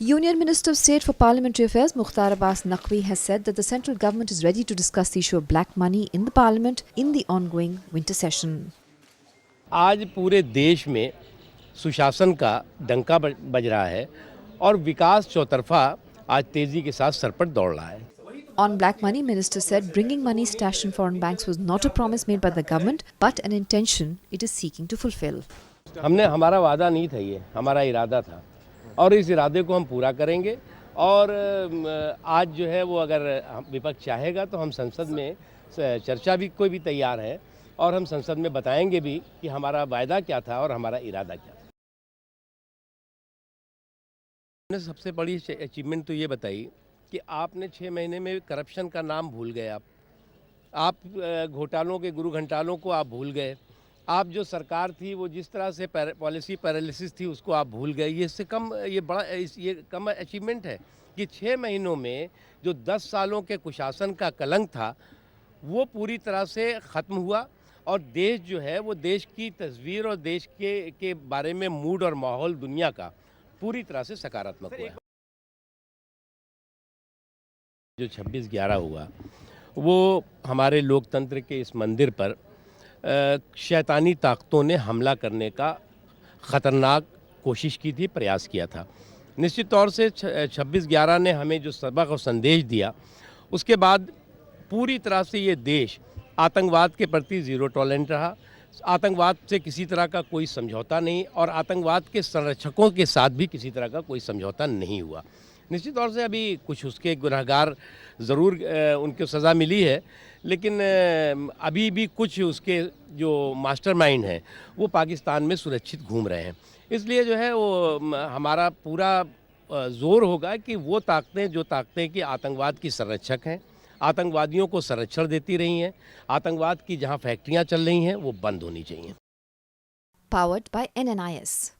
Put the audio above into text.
Union Minister of State for Parliamentary Affairs Mukhtar Abbas Naqvi has said that the central government is ready to discuss the issue of black money in the Parliament in the ongoing winter session. आज पूरे देश में सुशासन का डंका बज रहा है और विकास चौतरफा आज तेजी के साथ सर पर दौड़ रहा है। On black money, Minister said bringing money stashed in foreign banks was not a promise made by the government, but an intention it is seeking to fulfill. हमारा वादा नहीं था, ये हमारा इरादा था और इस इरादे को हम पूरा करेंगे। और आज जो है वो अगर विपक्ष चाहेगा तो हम संसद में चर्चा भी कोई भी तैयार है और हम संसद में बताएंगे भी कि हमारा वायदा क्या था और हमारा इरादा क्या था। मैंने सबसे बड़ी अचीवमेंट तो ये बताई कि आपने 6 महीने में करप्शन का नाम भूल गए। आप घोटालों के गुरु घंटालों को आप भूल गए। आप जो सरकार थी वो जिस तरह से पॉलिसी पैरालिसिस थी उसको आप भूल गए। ये कम अचीवमेंट है कि 6 महीनों में जो 10 सालों के कुशासन का कलंक था वो पूरी तरह से ख़त्म हुआ और देश जो है वो देश की तस्वीर और देश के बारे में मूड और माहौल दुनिया का पूरी तरह से सकारात्मक हुआ है। जो 26/11 हुआ वो हमारे लोकतंत्र के इस मंदिर पर शैतानी ताकतों ने हमला करने का ख़तरनाक कोशिश की थी, प्रयास किया था। निश्चित तौर से 26/11 ने हमें जो सबक और संदेश दिया उसके बाद पूरी तरह से ये देश आतंकवाद के प्रति ज़ीरो टॉलरेंस रहा। आतंकवाद से किसी तरह का कोई समझौता नहीं और आतंकवाद के संरक्षकों के साथ भी किसी तरह का कोई समझौता नहीं हुआ। निश्चित तौर से अभी कुछ उसके गुनहगार ज़रूर उनको सज़ा मिली है, लेकिन अभी भी कुछ उसके जो मास्टरमाइंड हैं वो पाकिस्तान में सुरक्षित घूम रहे हैं। इसलिए जो है वो हमारा पूरा ज़ोर होगा कि वो ताकतें कि आतंकवाद की संरक्षक हैं, आतंकवादियों को संरक्षण देती रही हैं, आतंकवाद की जहां फैक्ट्रियां चल रही हैं वो बंद होनी चाहिए। Powered by NNIS.